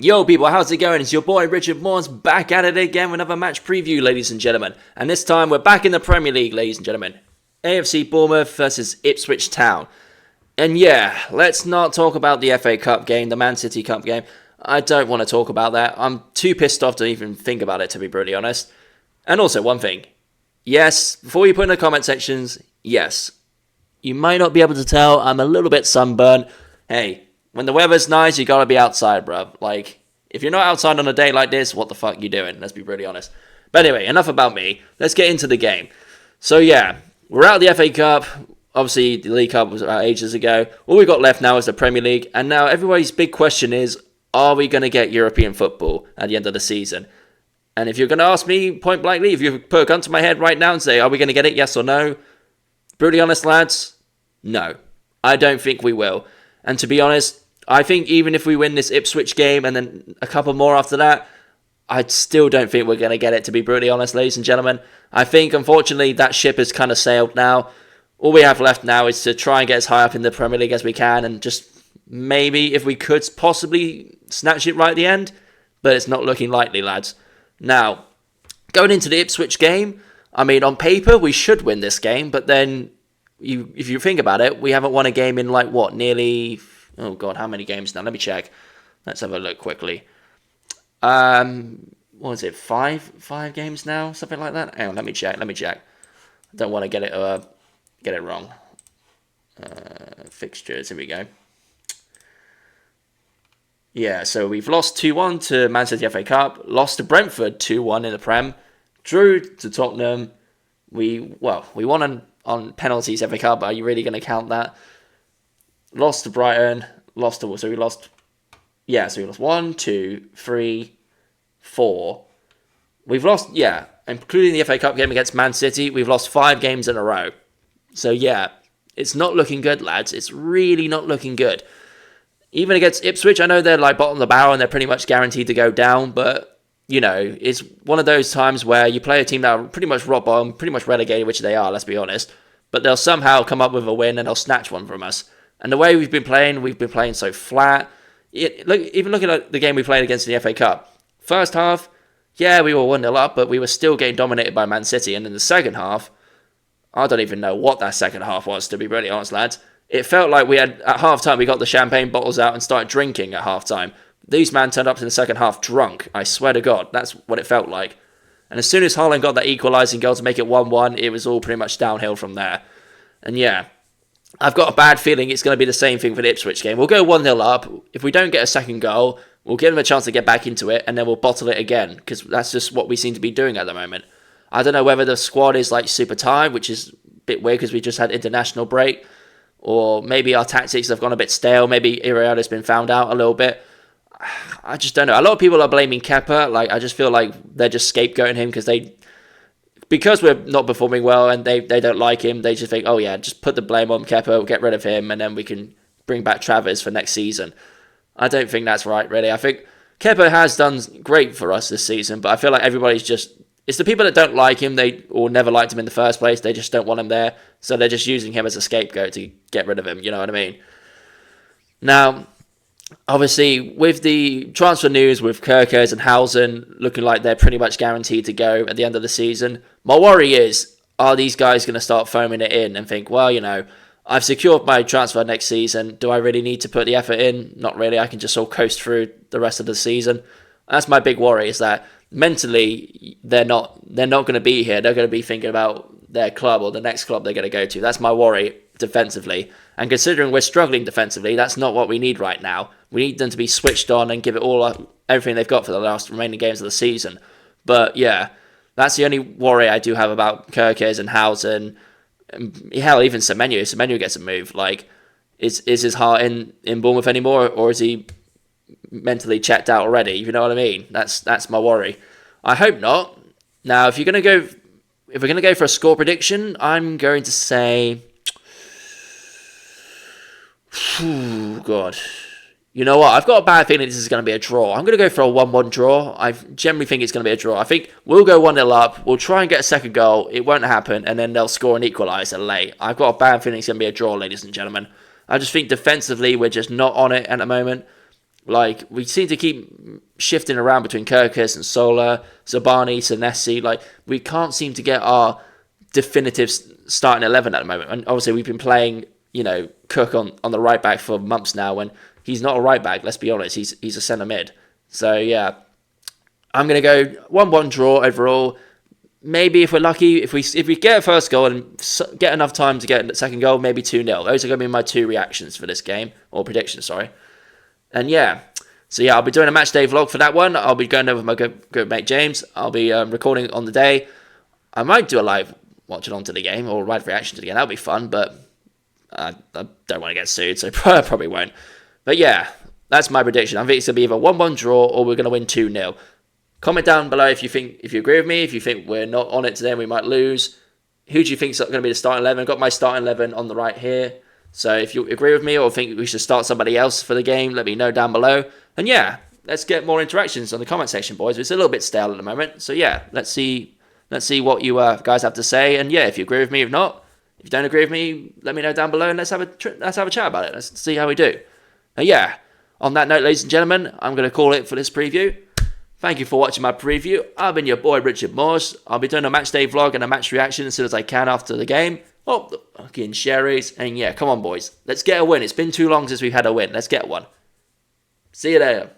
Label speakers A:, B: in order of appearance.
A: Yo people, how's it going? It's your boy Richard Morse back at it again with another match preview, ladies and gentlemen. And this time we're back in the Premier League, ladies and gentlemen. AFC Bournemouth versus Ipswich Town. And yeah, let's not talk about the FA Cup game, the Man City Cup game. I don't want to talk about that. I'm too pissed off to even think about it, to be brutally honest. And also, one thing. Yes, before you put in the comment sections, yes. You might not be able to tell, I'm a little bit sunburned. Hey, when the weather's nice, you gotta be outside, bruv. Like, if you're not outside on a day like this, what the fuck you doing? Let's be really honest. But anyway, enough about me. Let's get into the game. So yeah, we're out of the FA Cup. Obviously, the League Cup was about ages ago. All we've got left now is the Premier League. And now everybody's big question is, are we going to get European football at the end of the season? And if you're going to ask me point blankly, if you put a gun to my head right now and say, are we going to get it, yes or no? Brutally honest, lads, no. I don't think we will. And to be honest, I think even if we win this Ipswich game and then a couple more after that, I still don't think we're going to get it, to be brutally honest, ladies and gentlemen. I think, unfortunately, that ship has kind of sailed now. All we have left now is to try and get as high up in the Premier League as we can and just maybe, if we could, possibly snatch it right at the end. But it's not looking likely, lads. Now, going into the Ipswich game, I mean, on paper, we should win this game. But then, if you think about it, we haven't won a game in, like, what, nearly... Oh, God, how many games now? Let me check. Let's have a look quickly. What was it, five games now? Something like that? Hang on, let me check. I don't want to get it wrong. Fixtures, here we go. Yeah, so we've lost 2-1 to Man City FA Cup, lost to Brentford 2-1 in the Prem, drew to Tottenham. We won on penalties FA Cup, but are you really going to count that? Lost to Brighton, so we lost 1, 2, 3, 4. We've lost, including the FA Cup game against Man City, we've lost 5 games in a row. So yeah, it's not looking good, lads. It's really not looking good. Even against Ipswich, I know they're like bottom of the barrel and they're pretty much guaranteed to go down, but you know, it's one of those times where you play a team that are pretty much rock bottom, pretty much relegated, which they are, let's be honest, but they'll somehow come up with a win and they'll snatch one from us. And the way we've been playing so flat. Even looking at the game we played against the FA Cup. First half, yeah, we were 1-0 up, but we were still getting dominated by Man City. And in the second half, I don't even know what that second half was, to be really honest, lads. It felt like we had, at half-time, we got the champagne bottles out and started drinking at half-time. These men turned up in the second half drunk. I swear to God, that's what it felt like. And as soon as Haaland got that equalising goal to make it 1-1, it was all pretty much downhill from there. And yeah, I've got a bad feeling it's going to be the same thing for the Ipswich game. We'll go 1-0 up. If we don't get a second goal, we'll give them a chance to get back into it, and then we'll bottle it again, because that's just what we seem to be doing at the moment. I don't know whether the squad is like super tired, which is a bit weird because we just had international break, or maybe our tactics have gone a bit stale. Maybe Iriada's been found out a little bit. I just don't know. A lot of people are blaming Kepa. Like, I just feel like they're just scapegoating him because we're not performing well and they don't like him. They just think, oh yeah, just put the blame on Kepa, get rid of him, and then we can bring back Travers for next season. I don't think that's right, really. I think Kepa has done great for us this season, but I feel like everybody's just... It's the people that don't like him, or never liked him in the first place, they just don't want him there, so they're just using him as a scapegoat to get rid of him, you know what I mean? Now, obviously, with the transfer news with Kerkers and Housen looking like they're pretty much guaranteed to go at the end of the season, my worry is, are these guys going to start foaming it in and think, well, you know, I've secured my transfer next season, do I really need to put the effort in? Not really, I can just all coast through the rest of the season. That's my big worry, is that mentally they're not going to be here. They're going to be thinking about their club or the next club they're going to go to. That's my worry defensively. And considering we're struggling defensively, that's not what we need right now. We need them to be switched on and give it all up, everything they've got for the last remaining games of the season. But yeah, that's the only worry I do have about Kerkers and Housen. Hell, even Semenyo. Semenyo gets a move. Like, is his heart in Bournemouth anymore, or is he mentally checked out already? You know what I mean? That's my worry. I hope not. Now, if we're gonna go for a score prediction, I'm going to say, God, you know what? I've got a bad feeling this is going to be a draw. I'm going to go for a 1-1 draw. I generally think it's going to be a draw. I think we'll go 1-0 up. We'll try and get a second goal. It won't happen, and then they'll score an equaliser late. I've got a bad feeling it's going to be a draw, ladies and gentlemen. I just think defensively we're just not on it at the moment. Like, we seem to keep shifting around between Kirkus and Sola, Zabani, Senesi. Like, we can't seem to get our definitive starting 11 at the moment. And obviously, we've been playing, Cook on the right back for months now, when he's not a right back, let's be honest. He's a centre mid. So, yeah, I'm going to go 1-1 draw overall. Maybe if we're lucky, if we get a first goal and get enough time to get a second goal, maybe 2-0. Those are going to be my 2 reactions for this game, or predictions, sorry. And yeah, so yeah, I'll be doing a match day vlog for that one. I'll be going over with my good mate James. I'll be recording on the day. I might do a live watch along to the game or live reaction to the game. That'll be fun, but I don't want to get sued, so I probably won't. But yeah, that's my prediction. I think it's going to be either 1-1 draw or we're going to win 2-0. Comment down below if you agree with me, if you think we're not on it today and we might lose. Who do you think is going to be the starting 11? I've got my starting 11 on the right here. So if you agree with me or think we should start somebody else for the game, let me know down below. And yeah, let's get more interactions on the comment section, boys. It's a little bit stale at the moment. So yeah, let's see what you guys have to say. And yeah, if you agree with me, if not, if you don't agree with me, let me know down below and let's have a chat about it. Let's see how we do. And yeah, on that note, ladies and gentlemen, I'm going to call it for this preview. Thank you for watching my preview. I've been your boy, Richard Morse. I'll be doing a match day vlog and a match reaction as soon as I can after the game. Oh, the fucking sherries. And yeah, come on, boys. Let's get a win. It's been too long since we've had a win. Let's get one. See you later.